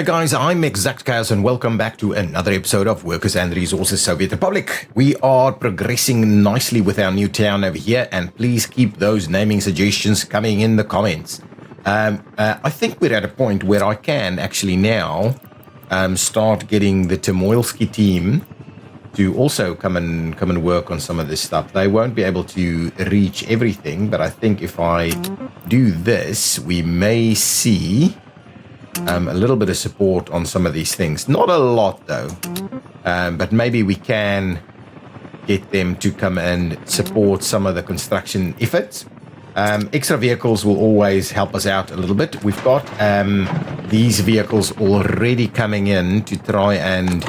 Hi guys, I'm ExactChaos and welcome back to another episode of Workers and Resources Soviet Republic. We are progressing nicely with our new town over here, and please keep those naming suggestions coming in the comments. I think we're at a point where I can actually now start getting the Tomoilsky team to also come and work on some of this stuff. They won't be able to reach everything, but I think if I do this, we may see a little bit of support on some of these things. Not a lot though, but maybe we can get them to come and support some of the construction efforts. Extra vehicles will always help us out a little bit. We've got these vehicles already coming in to try and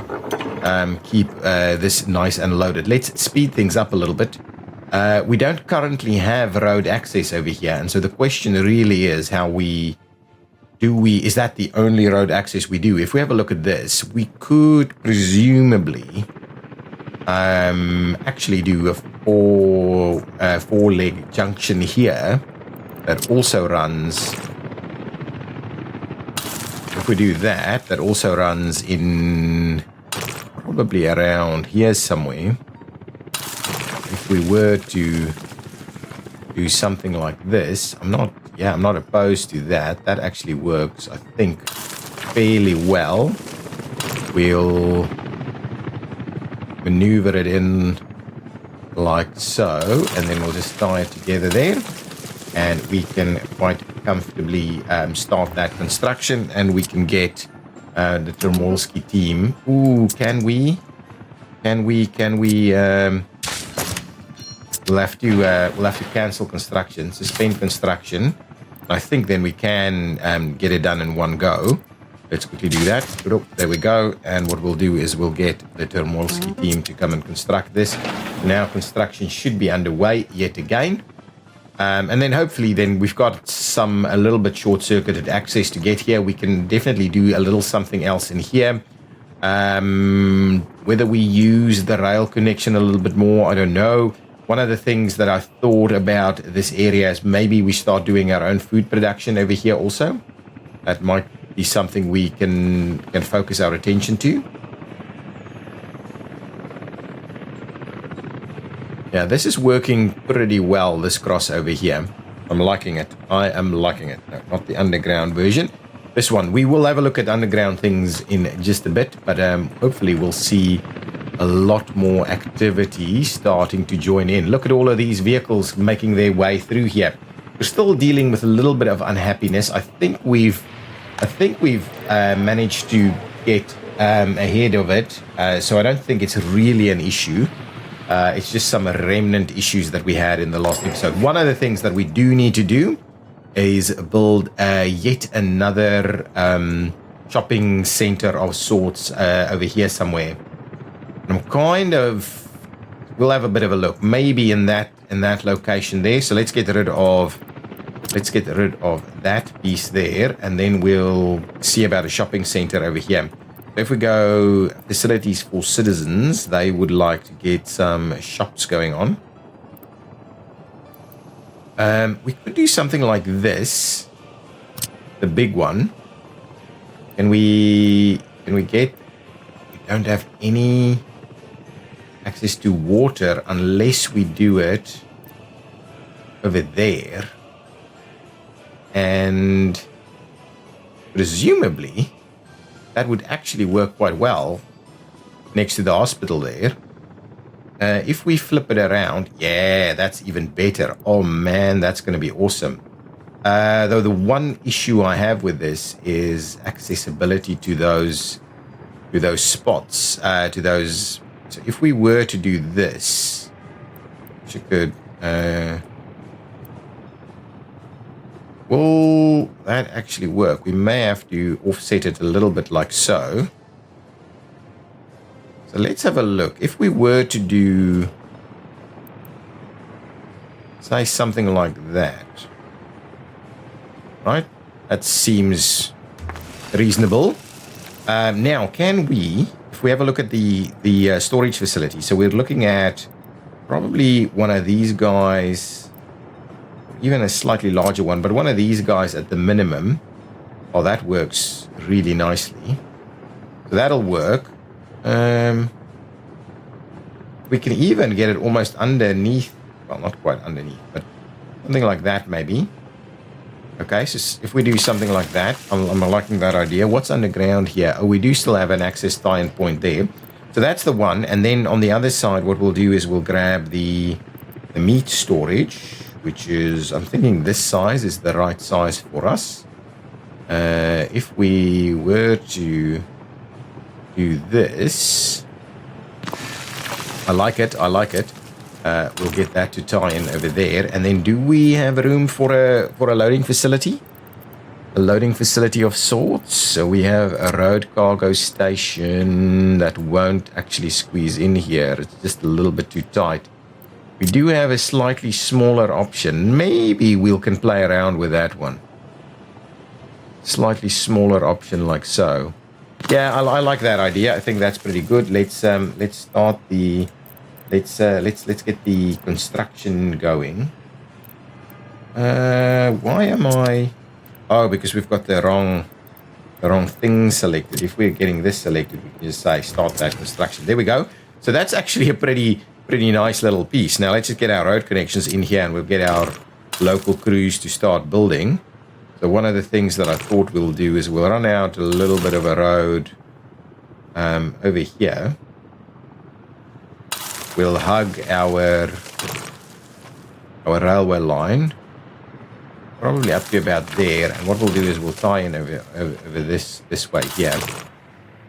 keep this nice and loaded. Let's speed things up a little bit. We don't currently have road access over here, and so the question really is how is that the only road access we do? If we have a look at this, we could presumably actually do a four-leg junction here that also runs. If we do that, that also runs in probably around here somewhere. If we were to do something like this, I'm not opposed to that. That actually works, I think, fairly well. We'll maneuver it in like so, and then we'll just tie it together there, and we can quite comfortably start that construction, and we can get the Tomoilsky team. Ooh, can we? We'll have to cancel construction, suspend construction. I think then we can get it done in one go. Let's quickly do that. There we go. And what we'll do is we'll get the Tomoilsky team to come and construct this. Now construction should be underway yet again. And then hopefully then we've got a little bit short-circuited access to get here. We can definitely do a little something else in here. Whether we use the rail connection a little bit more, I don't know. One of the things that I thought about this area is maybe we start doing our own food production over here also. That might be something we can focus our attention to. Yeah, this is working pretty well, this crossover here. I'm liking it. I am liking it. No, not the underground version. This one. We will have a look at underground things in just a bit, but hopefully we'll see a lot more activity starting to join in. Look at all of these vehicles making their way through here. We're still dealing with a little bit of unhappiness. I think we've managed to get ahead of it, so I don't think it's really an issue. It's just some remnant issues that we had in the last episode. One of the things that we do need to do is build yet another shopping center of sorts over here somewhere. We'll have a bit of a look, maybe in that location there. So let's get rid of that piece there, and then we'll see about a shopping center over here. If we go facilities for citizens, they would like to get some shops going on. We could do something like this, the big one. Can we get? We don't have any access to water unless we do it over there, and presumably that would actually work quite well next to the hospital there. If we flip it around, yeah, that's even better. Oh man, that's going to be awesome. Though the one issue I have with this is accessibility to those spots, to those. So if we were to do this, which you could, will that actually work? We may have to offset it a little bit like so. So let's have a look. If we were to do, say, something like that, right? That seems reasonable. Now, can we, if we have a look at the storage facility, so we're looking at probably one of these guys, even a slightly larger one, but one of these guys at the minimum. Oh, that works really nicely. So that'll work. We can even get it almost underneath. Well, not quite underneath, but something like that maybe. Okay, so if we do something like that, I'm liking that idea. What's underground here? Oh, we do still have an access tie-in point there. So that's the one. And then on the other side, what we'll do is we'll grab the meat storage, which is, I'm thinking this size is the right size for us. If we were to do this, I like it. We'll get that to tie in over there. And then do we have room for a loading facility? A loading facility of sorts. So we have a road cargo station that won't actually squeeze in here. It's just a little bit too tight. We do have a slightly smaller option. Maybe we can play around with that one. Slightly smaller option like so. Yeah, I like that idea. I think that's pretty good. Let's start the let's get the construction going. Why am I? Oh, because we've got the wrong thing selected. If we're getting this selected, we can just say start that construction. There we go. So that's actually a pretty nice little piece. Now let's just get our road connections in here, and we'll get our local crews to start building. So one of the things that I thought we'll do is we'll run out a little bit of a road over here. We'll hug our railway line, probably up to about there. And what we'll do is we'll tie in over this way here.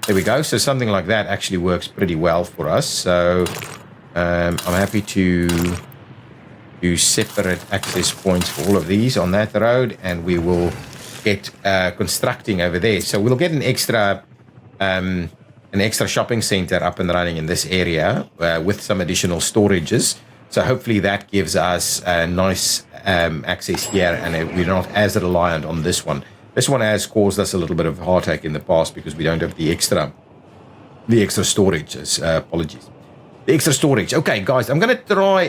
There we go. So something like that actually works pretty well for us. So I'm happy to do separate access points for all of these on that road, and we will get constructing over there. So we'll get an extra shopping center up and running in this area with some additional storages. So hopefully that gives us a nice access here, and we're not as reliant on this one. This one has caused us a little bit of heartache in the past because we don't have the extra storage. Apologies. The extra storage. Okay, guys, I'm going to try.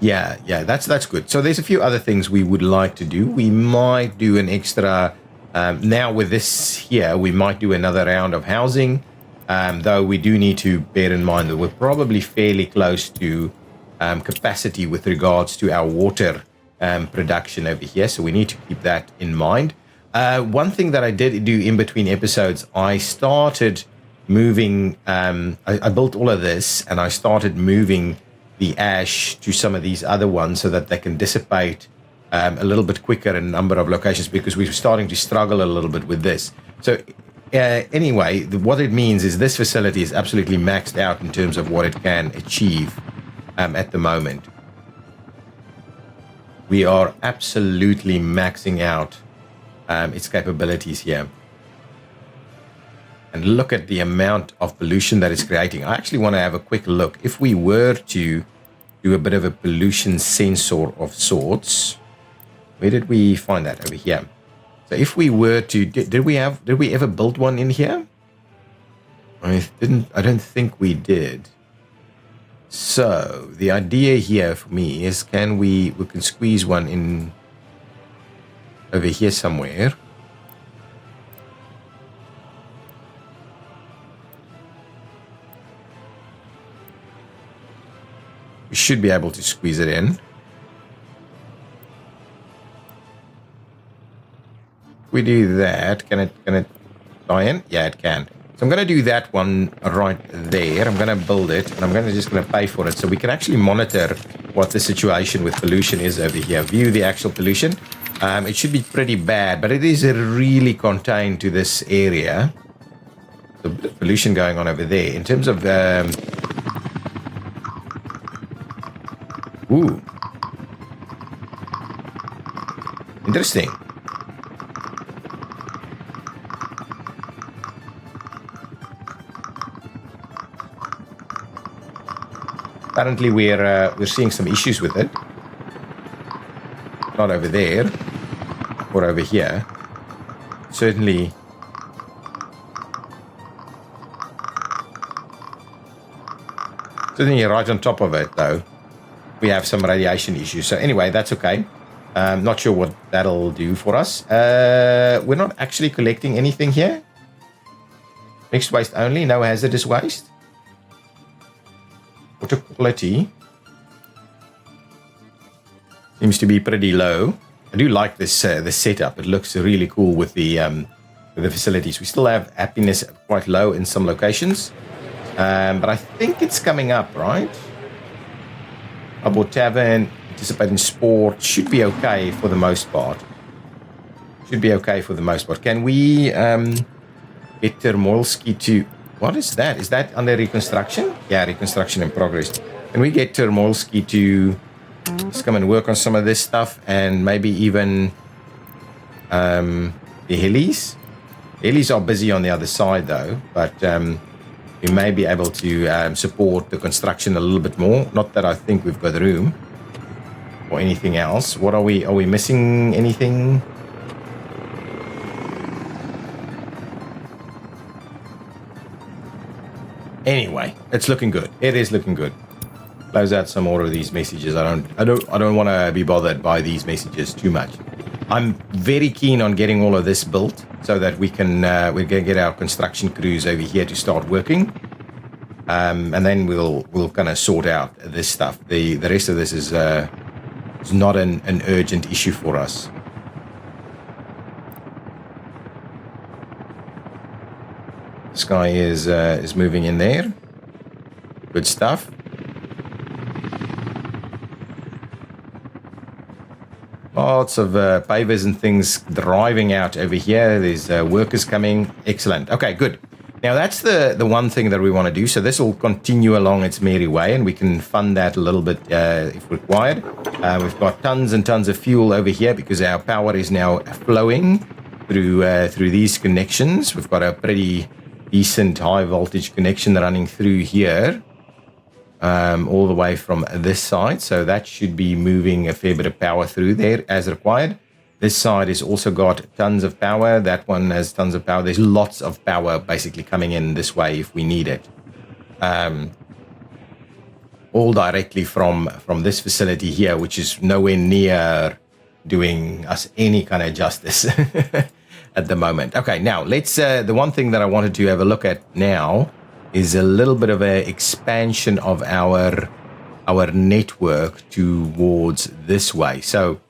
Yeah, that's good. So there's a few other things we would like to do. We might do an extra, now with this here, we might do another round of housing, though we do need to bear in mind that we're probably fairly close to capacity with regards to our water production over here, so we need to keep that in mind. One thing that I did do in between episodes, I started moving, I built all of this, and I started moving the ash to some of these other ones so that they can dissipate a little bit quicker in a number of locations, because we were starting to struggle a little bit with this. So anyway, what it means is this facility is absolutely maxed out in terms of what it can achieve at the moment. We are absolutely maxing out its capabilities here. And look at the amount of pollution that it's creating. I actually want to have a quick look. If we were to do a bit of a pollution sensor of sorts, where did we find that? Over here. So if we were to, did we ever build one in here? I don't think we did. So the idea here for me is, we can squeeze one in over here somewhere. We should be able to squeeze it in. If we do that, can it tie in? Yeah, it can. So I'm going to do that one right there. I'm going to build it, and I'm just going to pay for it, so we can actually monitor what the situation with pollution is over here. View the actual pollution. It should be pretty bad, but it is really contained to this area. So a bit of pollution going on over there. In terms of ooh. Interesting. Apparently we're seeing some issues with it. Not over there or over here. Certainly right on top of it though. We have some radiation issues. So anyway, that's okay. Not sure what that'll do for us. We're not actually collecting anything here. Mixed waste only, no hazardous waste. Water quality seems to be pretty low. I do like this setup. It looks really cool with the facilities. We still have happiness quite low in some locations, but I think it's coming up, right? About tavern, participate in sport, should be okay for the most part. Can we get Termolski to... What is that? Is that under reconstruction? Yeah, reconstruction in progress. Can we get Termolski to just come and work on some of this stuff, and maybe even the helis? Helis are busy on the other side though, but we may be able to support the construction a little bit more. Not that I think we've got room or anything else. What are we missing anything? Anyway, it's looking good. It is looking good. Close out some more of these messages. I don't want to be bothered by these messages too much. I'm very keen on getting all of this built so that we can get our construction crews over here to start working, and then we'll kind of sort out this stuff. The rest of this is not an urgent issue for us. This guy is moving in there. Good stuff. Lots of pavers and things driving out over here. There's workers coming. Excellent. Okay, good. Now that's the one thing that we want to do. So this will continue along its merry way, and we can fund that a little bit if required. We've got tons and tons of fuel over here because our power is now flowing through these connections. We've got a pretty decent high voltage connection running through here, all the way from this side, so that should be moving a fair bit of power through there as required. This side has also got tons of power. That one has tons of power. There's lots of power basically coming in this way if we need it, all directly from this facility here, which is nowhere near doing us any kind of justice at the moment. Okay, now let's the one thing that I wanted to have a look at now is a little bit of an expansion of our network towards this way. So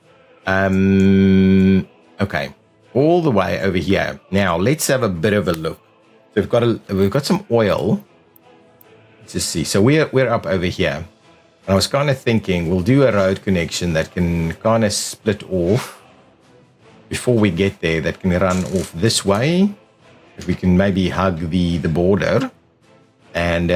okay, all the way over here. Now let's have a bit of a look. So we've got some oil. Let's just see. So we're up over here, and I was kind of thinking we'll do a road connection that can kind of split off before we get there, that can run off this way. If we can maybe hug the border, and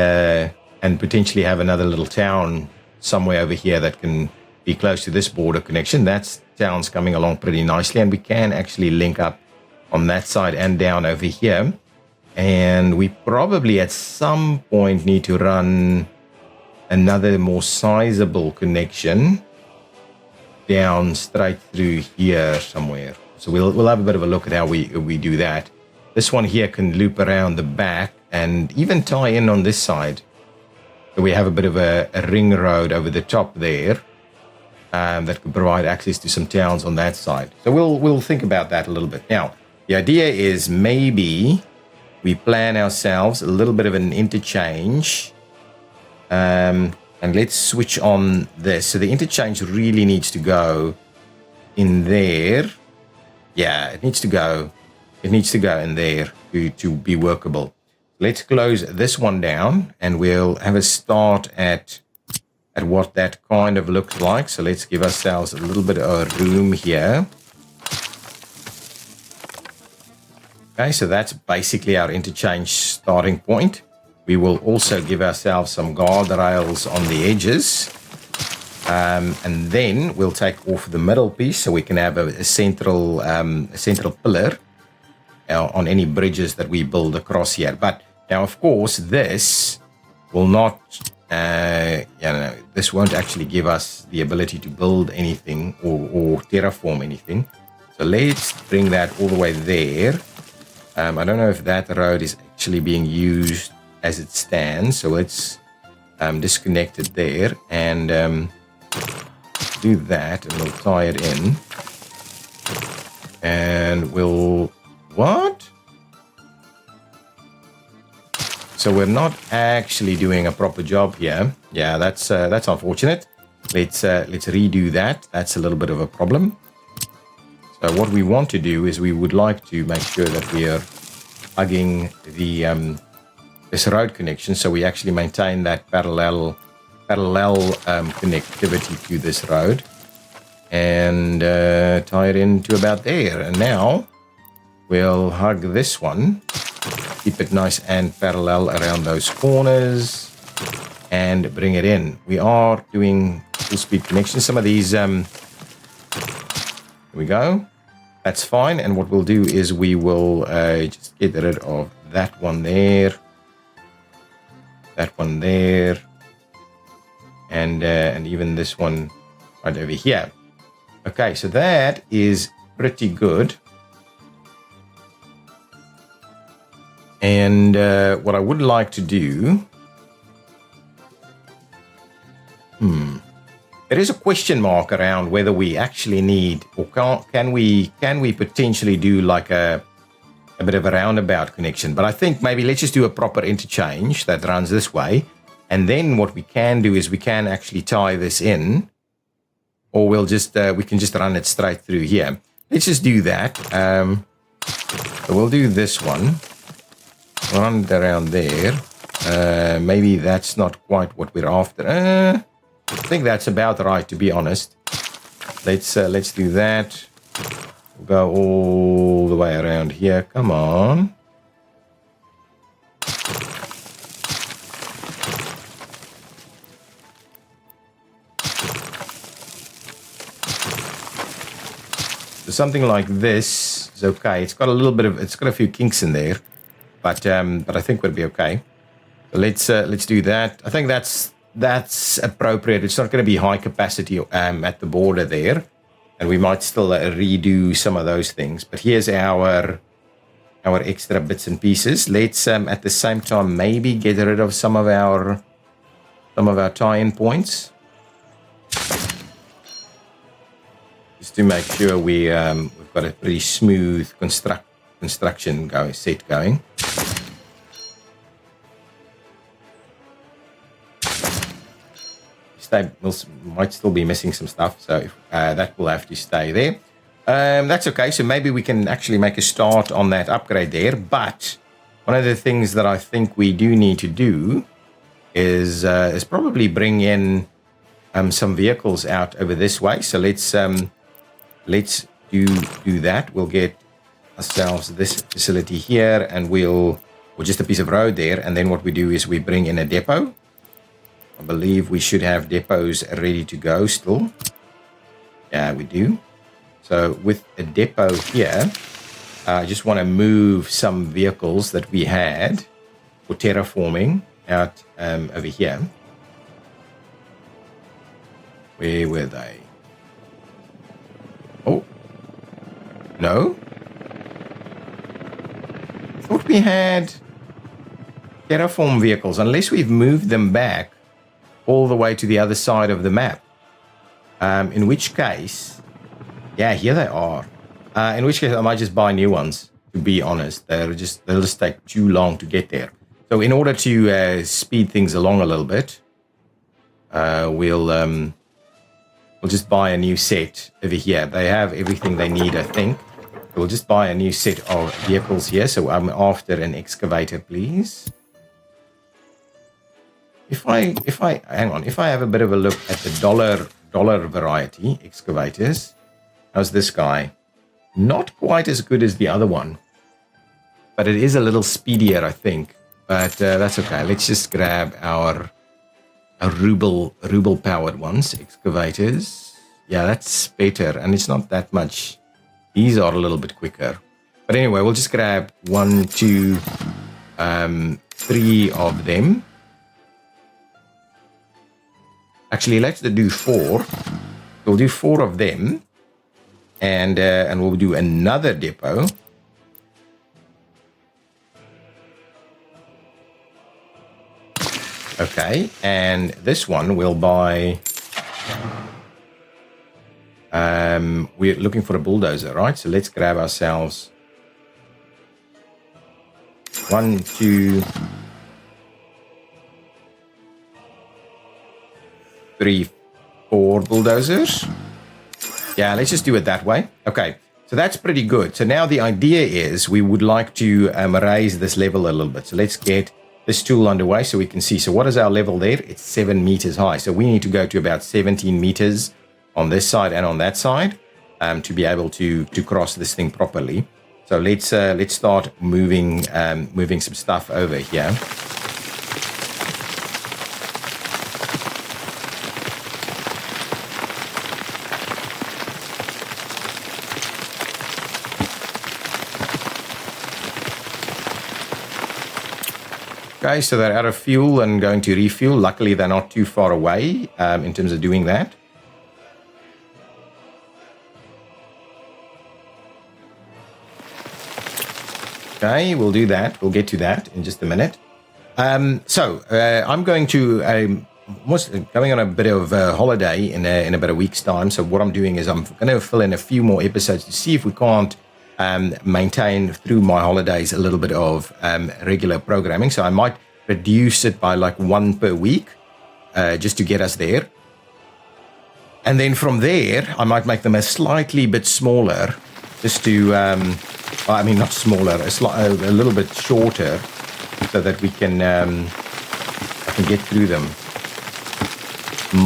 potentially have another little town somewhere over here that can be close to this border connection. That town's coming along pretty nicely, and we can actually link up on that side and down over here. And we probably at some point need to run another more sizable connection down straight through here somewhere. So we'll have a bit of a look at how we do that. This one here can loop around the back and even tie in on this side. So we have a bit of a ring road over the top there, that can provide access to some towns on that side. So we'll think about that a little bit. Now, the idea is maybe we plan ourselves a little bit of an interchange, and let's switch on this. So the interchange really needs to go in there. Yeah, it needs to go in there to be workable. Let's close this one down, and we'll have a start at what that kind of looks like. So let's give ourselves a little bit of room here. Okay, so that's basically our interchange starting point. We will also give ourselves some guardrails on the edges, and then we'll take off the middle piece so we can have a central pillar on any bridges that we build across here. But now, of course, this will not, this won't actually give us the ability to build anything or terraform anything. So let's bring that all the way there. I don't know if that road is actually being used as it stands, so let's disconnect it there and do that, and we'll tie it in. And we'll... What? So we're not actually doing a proper job here. Yeah, that's unfortunate. Let's redo that. That's a little bit of a problem. So what we want to do is we would like to make sure that we are hugging the this road connection, so we actually maintain that parallel connectivity to this road, and tie it into about there. And now we'll hug this one, keep it nice and parallel around those corners, and bring it in. We are doing full speed connections. Some of these, here we go. That's fine. And what we'll do is we will just get rid of that one there, that one there, and even this one right over here. Okay, so that is pretty good. And what I would like to do, there is a question mark around whether we actually need, or can we potentially do like a bit of a roundabout connection. But I think maybe let's just do a proper interchange that runs this way, and then what we can do is we can actually tie this in, or we'll just we can just run it straight through here. Let's just do that. So we'll do this one, run it around there. Maybe that's not quite what we're after. I think that's about right, to be honest. Let's do that. We'll go all the way around here. Come on. So something like this is okay. It's got a little bit of, it's got a few kinks in there, but I think we'll be okay. So let's do that. I think that's appropriate. It's not going to be high capacity at the border there, and we might still redo some of those things. But here's our extra bits and pieces. Let's at the same time maybe get rid of some of our tie-in points, just to make sure we've got a pretty smooth construction going. Might still be missing some stuff, so that will have to stay there. That's okay. So maybe we can actually make a start on that upgrade there. But one of the things that I think we do need to do is probably bring in some vehicles out over this way. So let's do that. We'll get ourselves this facility here, and or just a piece of road there. And then what we do is we bring in a depot. I believe we should have depots ready to go still. Yeah, we do. So with a depot here, I just want to move some vehicles that we had for terraforming out over here. Where were they? Oh, no. I thought we had terraform vehicles, unless we've moved them back all the way to the other side of the map. In which case, yeah, here they are. In which case, I might just buy new ones, to be honest. They'll just take too long to get there. So in order to speed things along a little bit, we'll just buy a new set over here. They have everything they need, I think. We'll just buy a new set of vehicles here. So I'm after an excavator, please. If I have a bit of a look at the dollar variety excavators, how's this guy? Not quite as good as the other one, but it is a little speedier, I think. But that's okay. Let's just grab our ruble powered ones, excavators. Yeah, that's better, and it's not that much. These are a little bit quicker. But anyway, we'll just grab 1, 2, 3 of them. Actually, let's do 4. We'll do 4 of them, and we'll do another depot. Okay, and this one we'll buy we're looking for a bulldozer, right? So let's grab ourselves 1, 2, 3, 4 bulldozers. Yeah, let's just do it that way. Okay, so that's pretty good. So now the idea is we would like to raise this level a little bit. So let's get this tool underway so we can see. So what is our level there? It's 7 meters high. So we need to go to about 17 meters on this side and on that side to be able to cross this thing properly. So let's start moving some stuff over here. Okay, so they're out of fuel and going to refuel. Luckily, they're not too far away in terms of doing that. Okay, we'll do that. We'll get to that in just a minute. So I'm going to going on a bit of a holiday in about a week's time. So what I'm doing is I'm going to fill in a few more episodes to see if we can't maintain through my holidays a little bit of regular programming. So I might reduce it by like 1 per week just to get us there. And then from there, I might make them a slightly bit smaller just to, I mean, not smaller, a little bit shorter so that we can, I can get through them.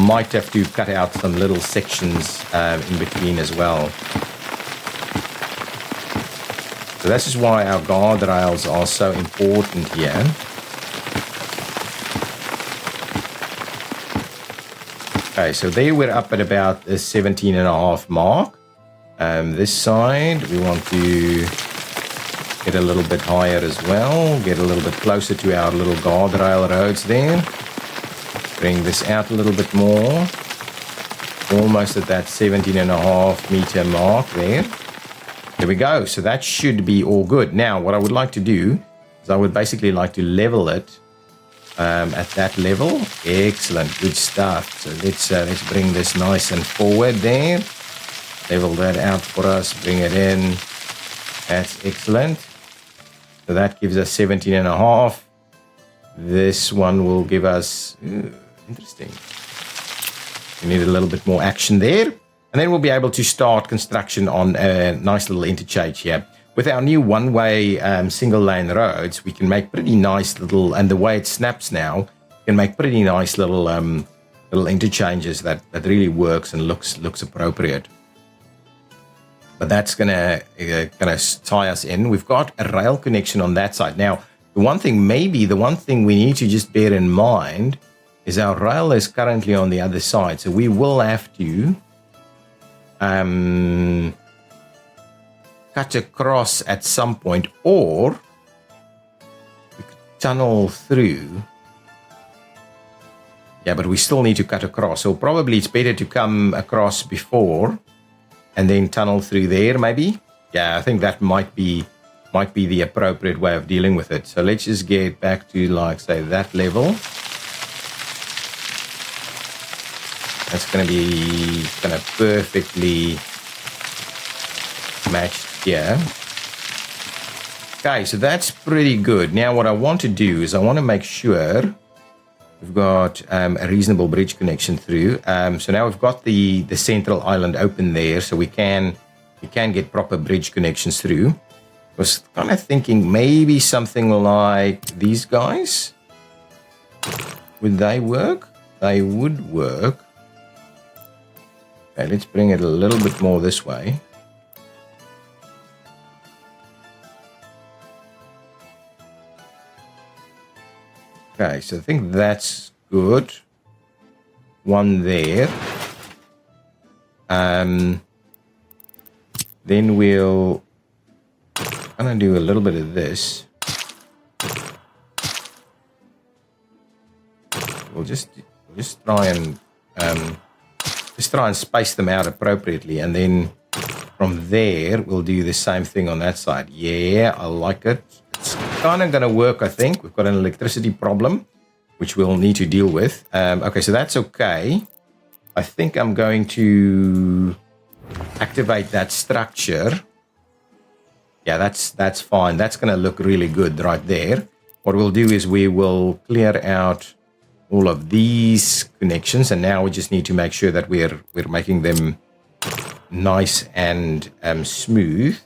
Might have to cut out some little sections in between as well. So this is why our guardrails are so important here. Okay, so there we're up at about the 17.5 mark. This side, we want to get a little bit higher as well, get a little bit closer to our little guardrail roads there. Bring this out a little bit more. Almost at that 17.5 meter mark there. There we go. So that should be all good. Now, what I would like to do is I would basically like to level it at that level. Excellent. Good stuff. So let's bring this nice and forward there. Level that out for us. Bring it in. That's excellent. So that gives us 17.5. This one will give us... interesting. We need a little bit more action there. And then we'll be able to start construction on a nice little interchange here. With our new one-way single lane roads, we can make pretty nice little, and the way it snaps now, we can make pretty nice little little interchanges that really works and looks appropriate. But that's gonna tie us in. We've got a rail connection on that side. Now, the one thing we need to just bear in mind is our rail is currently on the other side. So we will have to cut across at some point, or we could tunnel through. Yeah, but we still need to cut across. So probably it's better to come across before and then tunnel through there, maybe. Yeah, I think that might be the appropriate way of dealing with it. So let's just get back to, like, say, that level. That's going to be kind of perfectly matched here. Okay, so that's pretty good. Now what I want to do is I want to make sure we've got a reasonable bridge connection through. So now we've got the central island open there, so we can get proper bridge connections through. I was kind of thinking maybe something like these guys. Would they work? They would work. Okay, let's bring it a little bit more this way. Okay, so I think that's good. One there. Then we'll kind of do a little bit of this. We'll just try and space them out appropriately, and then from there we'll do the same thing on that side. Yeah, I like it. It's kind of going to work, I think. We've got an electricity problem, which we'll need to deal with. Okay, so that's okay. I think I'm going to activate that structure. Yeah, that's fine. That's going to look really good right there. What we'll do is we will clear out all of these connections, and now we just need to make sure that we're making them nice and smooth.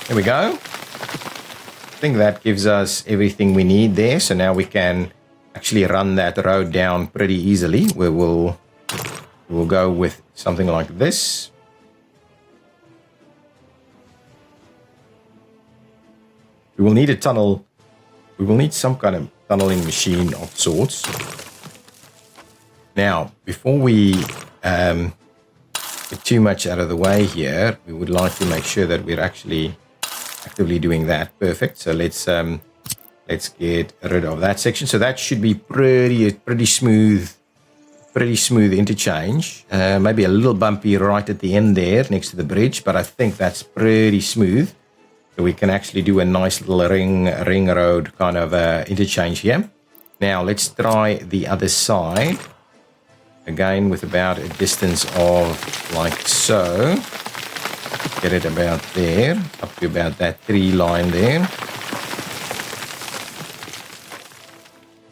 There we go. I think that gives us everything we need there. So now we can actually run that road down pretty easily. We'll go with something like this. We will need a tunnel. We will need some kind of tunneling machine of sorts. Now, before we get too much out of the way here, we would like to make sure that we're actually actively doing that. Perfect. So let's get rid of that section. So that should be pretty smooth interchange. Maybe a little bumpy right at the end there next to the bridge, but I think that's pretty smooth. So we can actually do a nice little ring road kind of interchange here. Now let's try the other side again with about a distance of like so. Get it about there, up to about that 3 line there.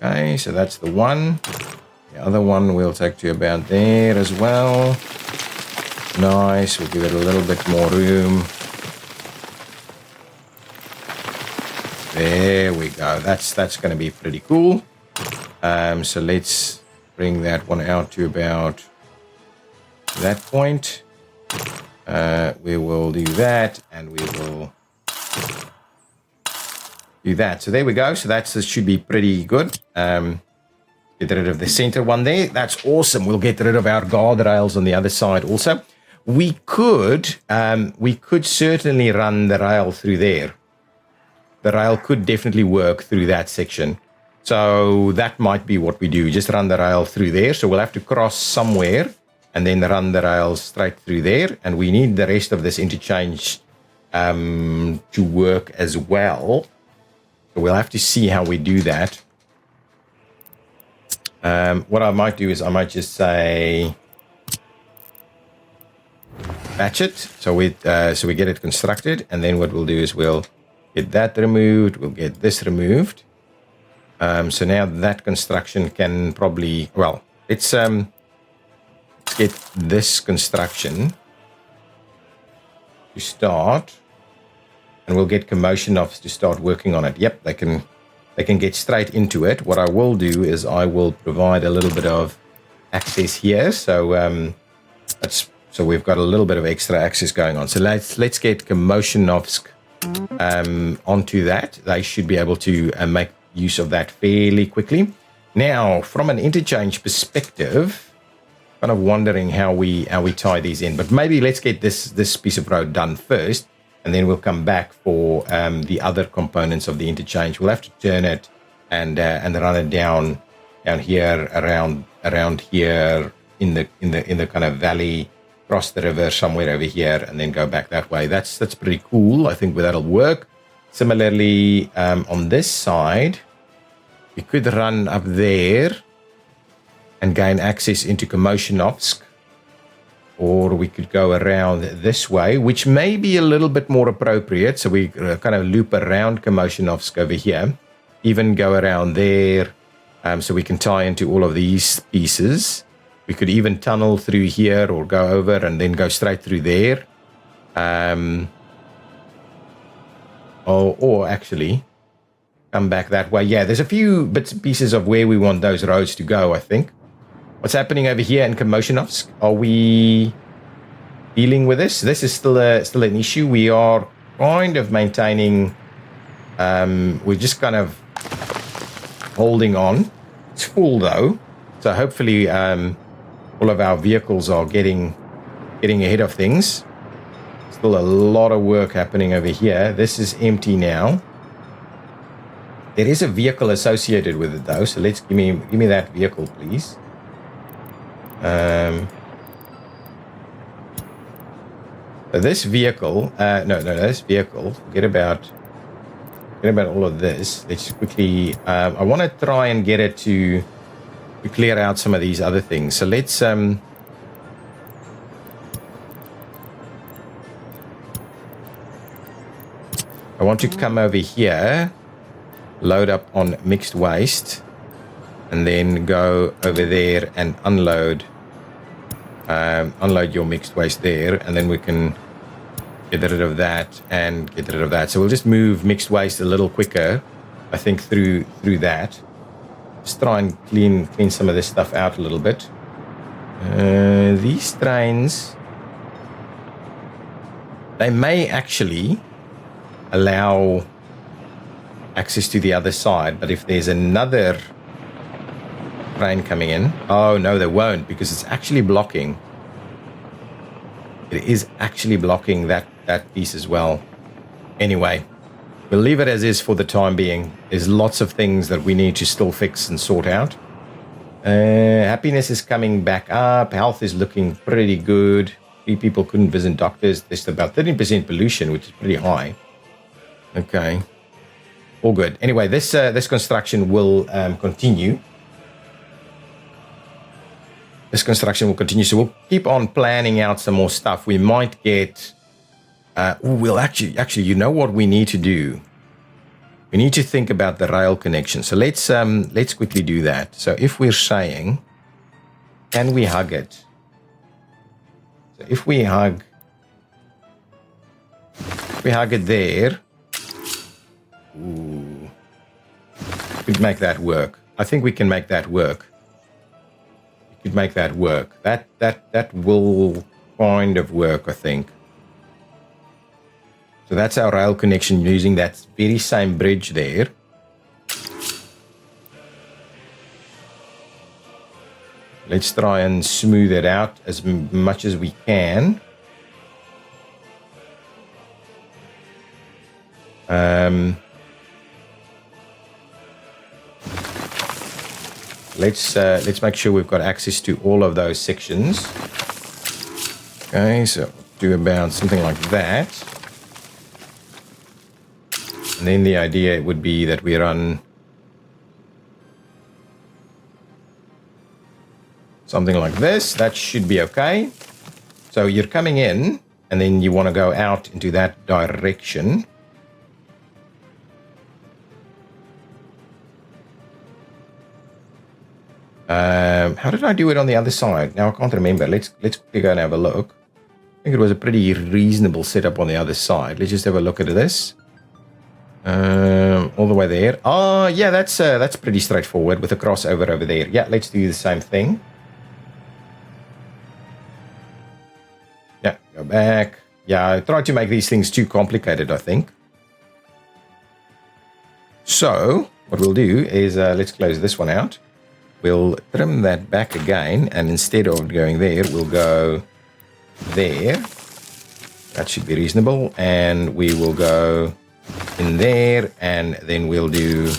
Okay, so that's the one. The other one we'll take to about there as well. Nice, we'll give it a little bit more room. There we go. That's going to be pretty cool. So let's bring that one out to about that point. We will do that, and we will do that. So there we go. So that should be pretty good. Get rid of the center one there. That's awesome. We'll get rid of our guardrails on the other side also. We could certainly run the rail through there. The rail could definitely work through that section. So that might be what we do. Just run the rail through there. So we'll have to cross somewhere and then run the rails straight through there. And we need the rest of this interchange to work as well. So we'll have to see how we do that. What I might do is I might just say batch it. So we get it constructed. And then what we'll do is we'll get that removed. We'll get this removed. So now that construction can probably, well, let's get this construction to start, and we'll get commotion offs to start working on it. Yep, they can get straight into it. What I will do is I will provide a little bit of access here. So so we've got a little bit of extra access going on. So let's get commotion offs onto that. They should be able to make use of that fairly quickly. Now, from an interchange perspective, kind of wondering how we tie these in, but maybe let's get this piece of road done first, and then we'll come back for the other components of the interchange. We'll have to turn it and run it down here around here in the kind of valley, cross the river somewhere over here, and then go back that way. That's pretty cool. I think that'll work. Similarly, on this side, we could run up there and gain access into Komoshenovsk, or we could go around this way, which may be a little bit more appropriate. So we kind of loop around Komoshenovsk over here, even go around there, so we can tie into all of these pieces. We could even tunnel through here or go over and then go straight through there. Or actually come back that way. Yeah, there's a few bits and pieces of where we want those roads to go, I think. What's happening over here in Komoshenovsk? Are we dealing with this? This is still an issue. We are kind of maintaining, we're just kind of holding on. It's full though, so hopefully all of our vehicles are getting ahead of things. Still a lot of work happening over here. This is empty now. There is a vehicle associated with it though, so let's give me that vehicle, please. So this vehicle, this vehicle, forget about all of this. Let's quickly, I want to try and get it to clear out some of these other things. So let's, I want to come over here, load up on mixed waste, and then go over there and unload your mixed waste there, and then we can get rid of that and get rid of that. So we'll just move mixed waste a little quicker, I think, through that. Just try and clean some of this stuff out a little bit. These trains, they may actually allow access to the other side, but if there's another train coming in, oh no, they won't, because it's actually blocking. It is actually blocking that piece as well. Anyway, we'll leave it as is for the time being. There's lots of things that we need to still fix and sort out. Happiness is coming back up. Health is looking pretty good. 3 people couldn't visit doctors. There's about 13% pollution, which is pretty high. Okay, all good. Anyway, this construction will continue. This construction will continue, so we'll keep on planning out some more stuff. We might get. We'll actually, you know what we need to do? We need to think about the rail connection. So let's quickly do that. So if we're saying, can we hug it? So if we hug it there. Ooh, we could make that work. I think we can make that work. We could make that work. That will kind of work, I think. So that's our rail connection using that very same bridge there. Let's try and smooth it out as much as we can. Let's make sure we've got access to all of those sections. Okay, so do about something like that. And then the idea would be that we run something like this. That should be okay. So you're coming in, and then you want to go out into that direction. How did I do it on the other side? Now I can't remember. Let's quickly go and have a look. I think it was a pretty reasonable setup on the other side. Let's just have a look at this. All the way there. Oh, yeah, that's pretty straightforward with a crossover over there. Yeah, let's do the same thing. Yeah, go back. Yeah, I tried to make these things too complicated, I think. So, what we'll do is, let's close this one out. We'll trim that back again, and instead of going there, we'll go there. That should be reasonable. And we will go in there, and then we'll do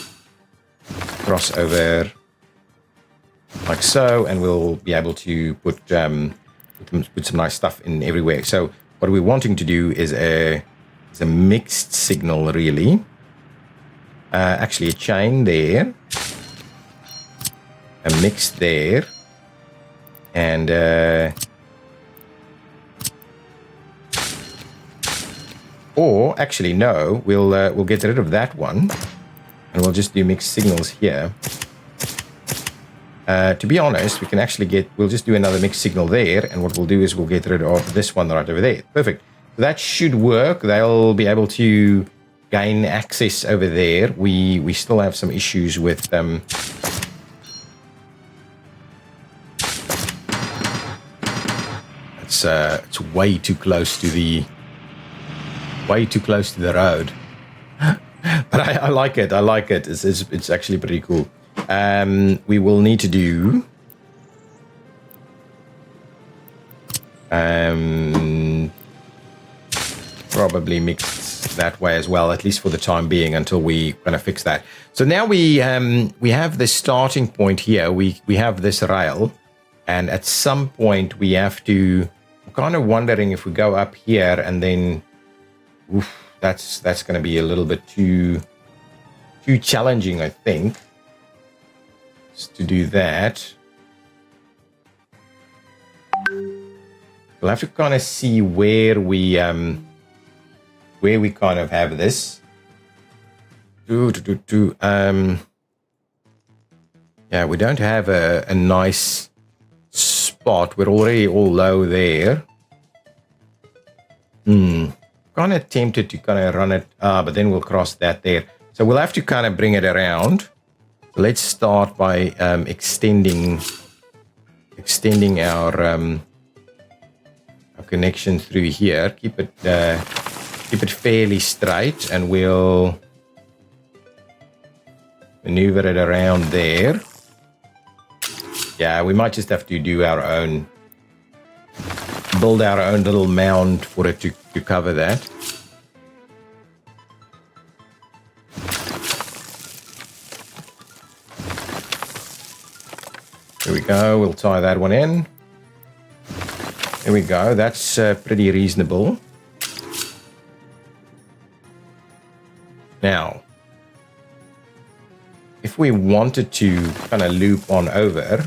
crossover like so, and we'll be able to put some nice stuff in everywhere. So what we're wanting to do is a mixed signal, really. Actually, a chain there, a mix there, and or actually no, we'll get rid of that one, and we'll just do mixed signals here. To be honest, we can actually we'll just do another mixed signal there, and what we'll do is we'll get rid of this one right over there. Perfect. That should work. They'll be able to gain access over there. We still have some issues with them. It's way too close to the road. But I like it. I like it. It's actually pretty cool. We will need to do probably mixed that way as well, at least for the time being, until we kind of fix that. So now we have this starting point here. We have this rail, and at some point we have to I'm kind of wondering if we go up here and then, that's going to be a little bit too challenging, I think, just to do that. We'll have to kind of see where we kind of have this. Yeah, we don't have a nice spot. We're already all low there. Kind of tempted to kind of run it, but then we'll cross that there. So we'll have to kind of bring it around. Let's start by extending our connection through here. Keep it fairly straight, and we'll maneuver it around there. Yeah, we might just have to do our own, build our own little mound for it to cover that. There we go, we'll tie that one in. There we go, that's pretty reasonable. Now, if we wanted to kind of loop on over,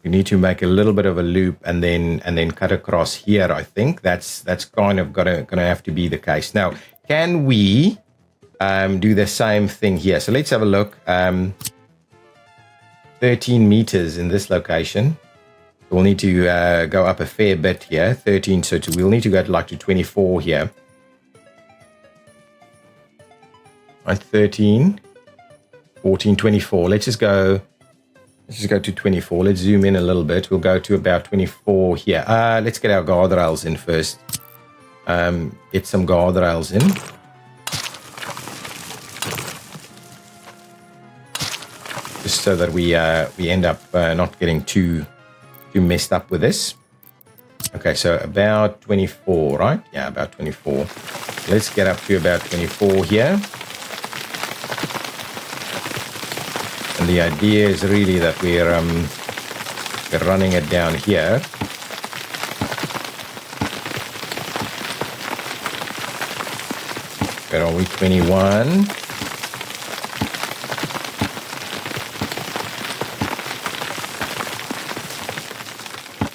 we need to make a little bit of a loop and then cut across here. I think that's kind of gonna have to be the case. Now, can we do the same thing here? So let's have a look. 13 meters in this location. We'll need to go up a fair bit here. 13, so we'll need to go to 24 here. Right, 13, 14, 24. Let's just go to 24. Let's zoom in a little bit. We'll go to about 24 here. Let's get our guardrails in first. Get some guardrails in. Just so that we end up not getting too messed up with this. Okay, so about 24, right? Yeah, about 24. Let's get up to about 24 here. And the idea is really that we're running it down here. Where are we? 21.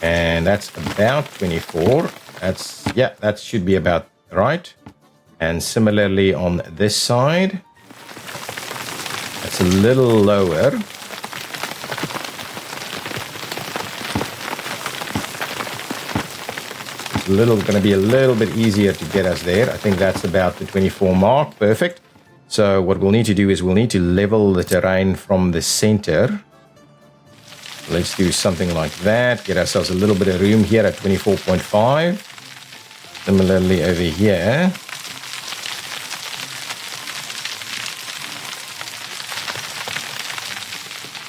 And that's about 24. That should be about right. And similarly on this side. It's a little lower. It's going to be a little bit easier to get us there. I think that's about the 24 mark. Perfect. So what we'll need to do is we'll need to level the terrain from the center. Let's do something like that. Get ourselves a little bit of room here at 24.5. Similarly over here.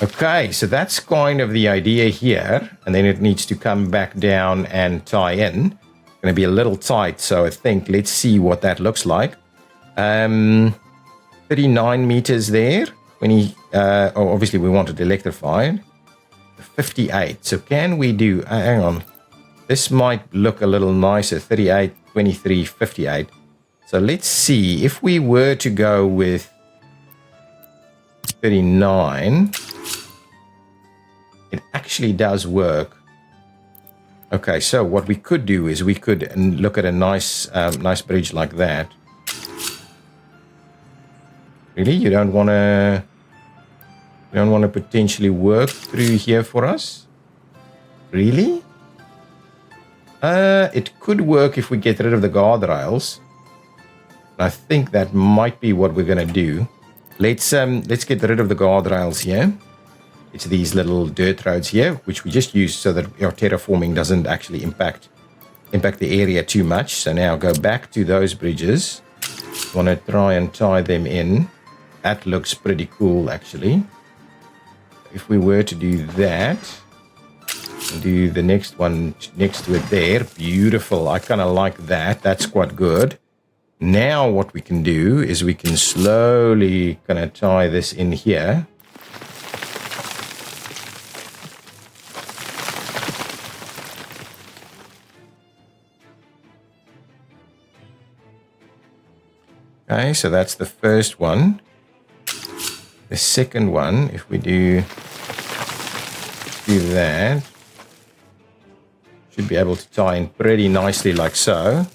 Okay, so that's kind of the idea here, and then it needs to come back down and tie in. It's going to be a little tight, so I think let's see what that looks like. 39 meters there. Obviously we want it electrified. 58. So can we do? Hang on. This might look a little nicer. 38, 23, 58. So let's see if we were to go with 39. It actually does work. Okay, so what we could do is we could look at a nice bridge like that. Really, you don't want to potentially work through here for us? Really? It could work if we get rid of the guardrails. I think that might be what we're gonna do. Let's get rid of the guardrails here. It's these little dirt roads here, which we just use so that our terraforming doesn't actually impact the area too much. So now go back to those bridges. Want to try and tie them in. That looks pretty cool, actually. If we were to do that, and do the next one next to it there, beautiful. I kind of like that. That's quite good. Now what we can do is we can slowly kind of tie this in here. Okay, so that's the first one. The second one, if we do that, should be able to tie in pretty nicely like so.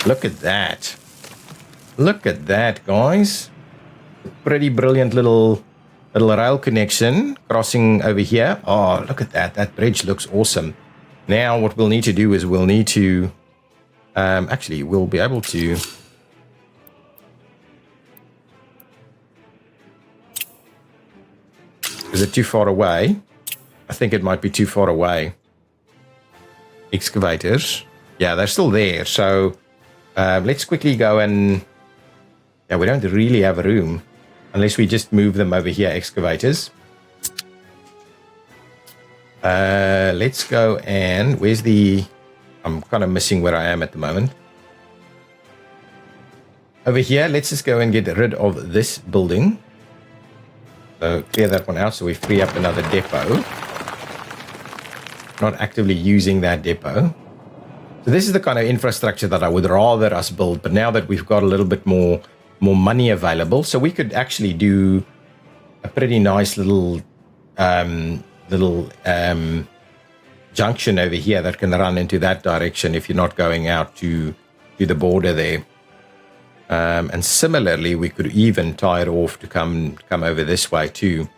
Look at that. Look at that, guys. Pretty brilliant little rail connection crossing over here. Oh, look at that. That bridge looks awesome. Now what we'll need to do is we'll need to actually we'll be able to is it too far away? I think it might be too far away. Excavators. Yeah, they're still there. So let's quickly go and yeah, we don't really have room unless we just move them over here, excavators. Let's go and where's the I'm kind of missing where I am at the moment. Over here, let's just go and get rid of this building. So clear that one out so we free up another depot. Not actively using that depot. So this is the kind of infrastructure that I would rather us build, but now that we've got a little bit more money available, so we could actually do a pretty nice little junction over here that can run into that direction if you're not going out to the border there. And similarly, we could even tie it off to come over this way too.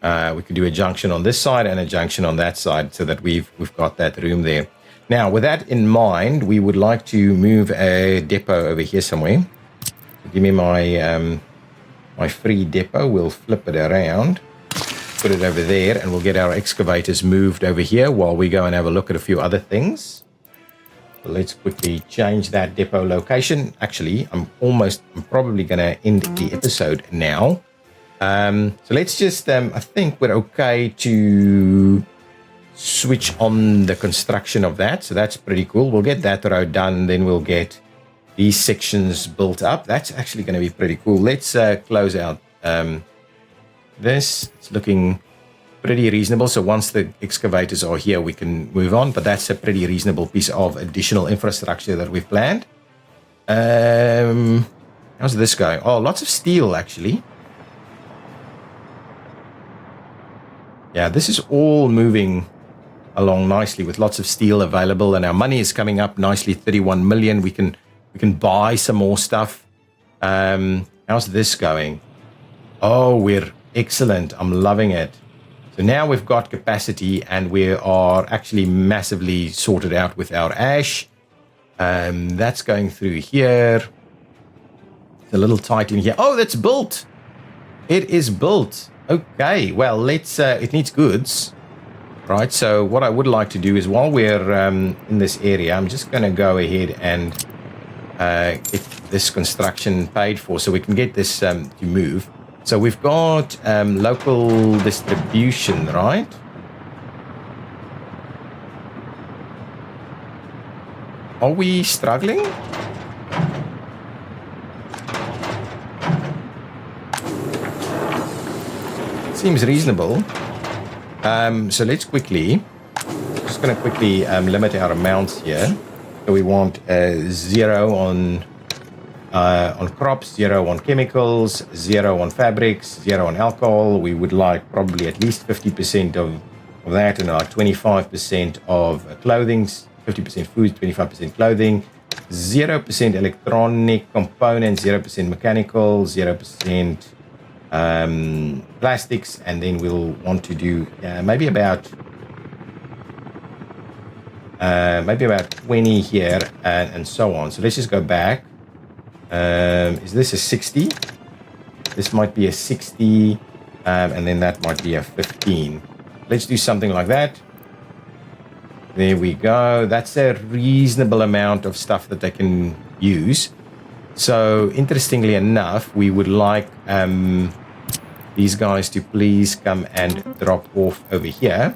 We could do a junction on this side and a junction on that side so that we've got that room there. Now, with that in mind, we would like to move a depot over here somewhere. So give me my my free depot. We'll flip it around, put it over there, and we'll get our excavators moved over here while we go and have a look at a few other things. So let's quickly change that depot location. Actually, I'm probably going to end the episode now. So let's just, I think we're okay to switch on the construction of that. So that's pretty cool. We'll get that road done. Then we'll get these sections built up. That's actually going to be pretty cool. Let's close out this. It's looking pretty reasonable. So once the excavators are here, we can move on. But that's a pretty reasonable piece of additional infrastructure that we've planned. How's this going? Oh, lots of steel, actually. Yeah, this is all moving along nicely with lots of steel available, and our money is coming up nicely. 31 million. We can buy some more stuff. How's this going? Oh, we're excellent. I'm loving it. So now we've got capacity, and we are actually massively sorted out with our ash. That's going through here. It's a little tight in here. Oh, that's built. It is built. Okay, well, let's, it needs goods, right? So what I would like to do is while we're in this area, I'm just going to go ahead and get this construction paid for so we can get this to move. So we've got local distribution, right? Are we struggling? Seems reasonable. So let's quickly, just going to quickly limit our amounts here. So we want 0 on crops, 0 on chemicals, 0 on fabrics, 0 on alcohol. We would like probably at least 50% of that, and like 25% of clothing, 50% food, 25% clothing, 0% electronic components, 0% mechanical, 0% plastics, and then we'll want to do maybe about 20 here and so on. So let's just go back. Is this a 60? This might be a 60, and then that might be a 15. Let's do something like that. There we go. That's a reasonable amount of stuff that they can use. So interestingly enough, we would like these guys to please come and drop off over here.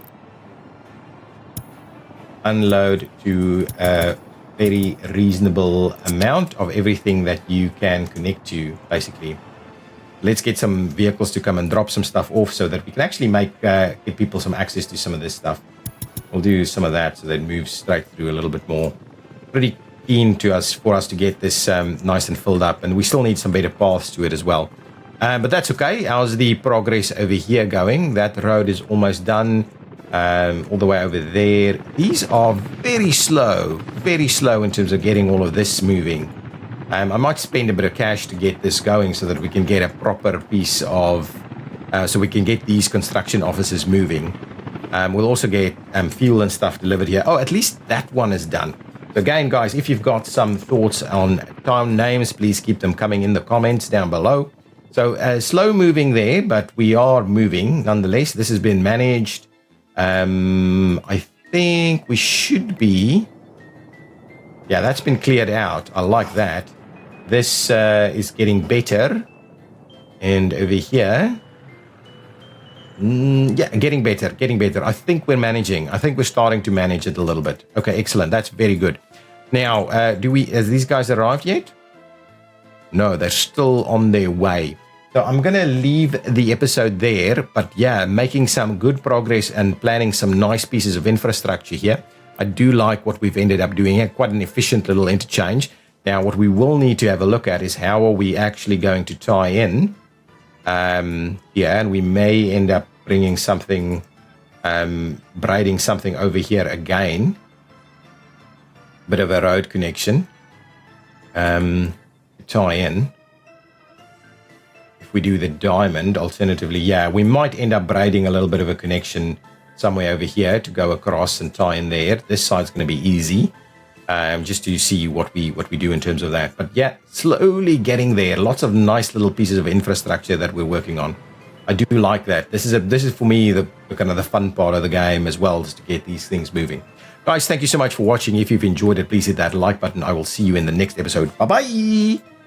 Unload to a very reasonable amount of everything that you can connect to, basically. Let's get some vehicles to come and drop some stuff off so that we can actually give people some access to some of this stuff. We'll do some of that so that it moves straight through a little bit more. Pretty keen for us to get this nice and filled up, and we still need some better paths to it as well. But that's okay. How's the progress over here going? That road is almost done. All the way over there. These are very slow in terms of getting all of this moving. I might spend a bit of cash to get this going so that we can get a proper piece of, so we can get these construction offices moving. We'll also get fuel and stuff delivered here. Oh, at least that one is done. So again, guys, if you've got some thoughts on town names, please keep them coming in the comments down below. So slow moving there, but we are moving nonetheless. This has been managed. I think we should be, yeah, that's been cleared out. I like that. This is getting better. And over here, yeah, getting better. I think we're managing. I think we're starting to manage it a little bit. Okay, excellent. That's very good. Now, has these guys arrived yet? No, they're still on their way. So I'm going to leave the episode there, but yeah, making some good progress and planning some nice pieces of infrastructure here. I do like what we've ended up doing here, quite an efficient little interchange. Now, what we will need to have a look at is how are we actually going to tie in. Yeah, and we may end up bringing something, braiding something over here again. Bit of a road connection. Tie in. If we do the diamond, alternatively, yeah, we might end up braiding a little bit of a connection somewhere over here to go across and tie in there. This side's going to be easy. Just to see what we do in terms of that. But yeah, slowly getting there. Lots of nice little pieces of infrastructure that we're working on. I do like that. This is for me the kind of the fun part of the game as well, is to get these things moving. Guys, thank you so much for watching. If you've enjoyed it, please hit that like button. I will see you in the next episode. Bye bye.